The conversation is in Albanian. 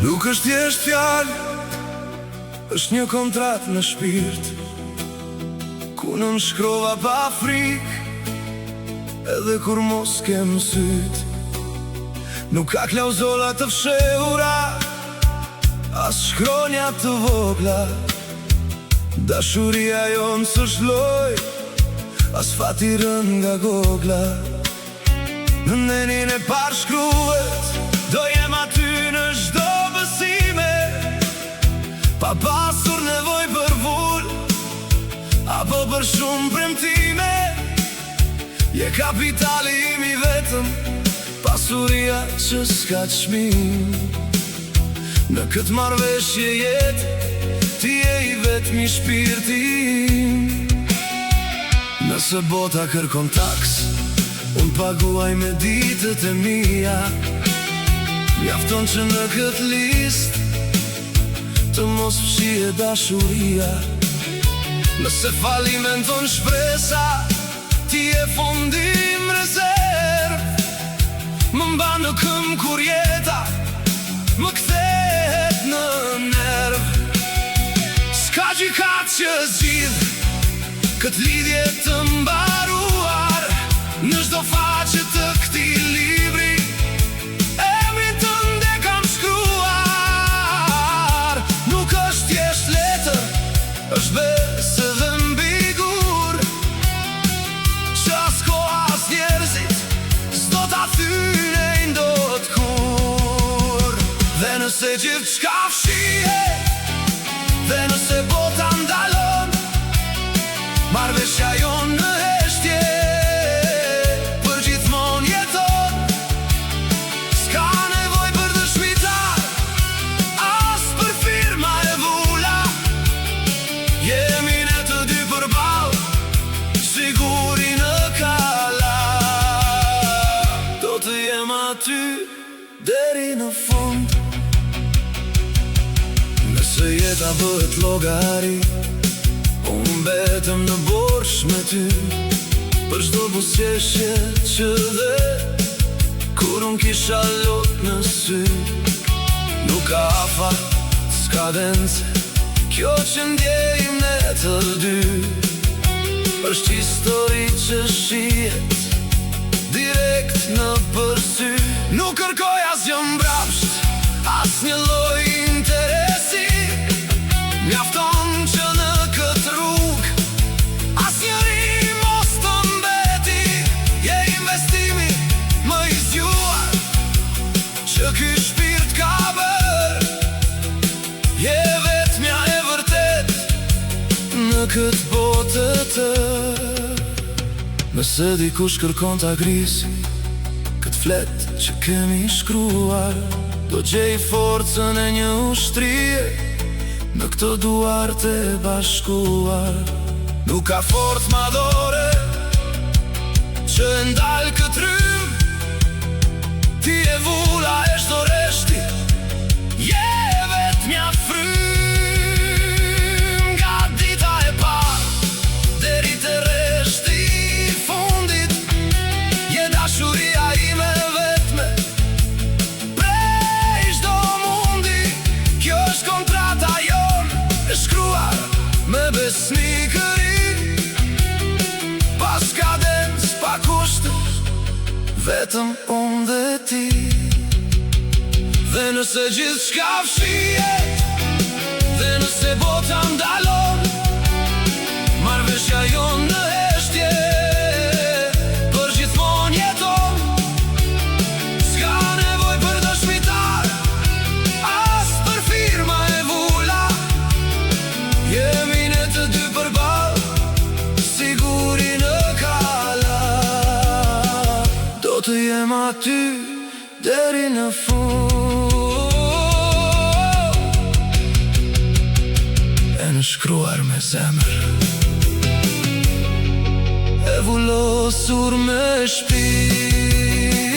Nuk është thjesht fjalë, është një kontratë në shpirt, ku nën shkrova pa frikë, edhe kur mos kem syt. Nuk ka klauzola të fshehura, as shkronja të vogla. Dashuria jonë s'është lojë, as fati rënë nga gogla. Në nenin e parshkruhet, do jem aty në çdo besime, pa pasur nevoj për vull, apo për shumë premtime. Je kapitali im i vetëm, pasuria që s'ka çmim. Në këtë marrëveshje jetë, ti je i vetmi shpirti im. Nëse bota kërkon taks, unë paguaj me ditët e mia. Mjafton që në këtë list të mos fshije dashuria. Nëse falimenton shpresa, ti e fondim rezerv. Më mban në këmbë kur jeta më kthehet në nerv. S'ka gjykat që zgjidh këtë lidhje të mbaruar. Në çdo faqe të këtij libri emrin tënd e kam shkruar. Nuk është thjesht letër, është besë dhe mbigur, që as koha as njerëzit s'do ta thyejnë dot kur. Dhe nëse gjithçka fshihet, dhe nëse bota ndalon, marrëveshja jonë në heshtje përgjithmonë jeton. S'ka nevoj për dëshmitar, as për firma e vula. Jemi ne të dy përballë, siguri në kala. Do të jem aty deri në fund. Nëse jeta bëhet llogari, unë mbetëm në borxh me ty, për çdo buzëqeshje që dhe kur unë kisha lot në sy. Nuk ka afat, s'ka dence, kjo që ndjejmë ne të dy. Është histori që shihet direkt në përsy. Nuk kërkoj asgjë mbrapsht, asnjë lloj interesi. Mjafton që në këtë rrugë asnjëri mos të mbeti. Je investimi më i zgjuar që ky shpirt ka bërë. Je vetmja e vërtet në këtë botë të. Nëse dikush kërkon ta grisi këtë flet që kemi shkruar, do gjej forcën e një ushtrie në këto duar të bashkuar. Nuk ka forcë madhore që ndal këtë rrym. Ti e vula e çdo reshti, je vetmja frym. Nga dita e parë deri te reshti i fundit, je dashuria ime vetme prej çdo mundi. Kjo është kontrata jonë e shkruar me besnikëri, pas kadencë, pa kushte, vetëm unë dhe ti. Dhe nëse gjithçka fshihet, dhe nëse bota ndalon, marrëveshja jonë në heshtje përgjithmonë jeton. S'ka nevoj për dëshmitar, as për firma e vula. Jemi ne të dy përballë, siguri në kala. Do të jem aty deri në fund. E në shkruar me zemër, e vullosur me shpirt.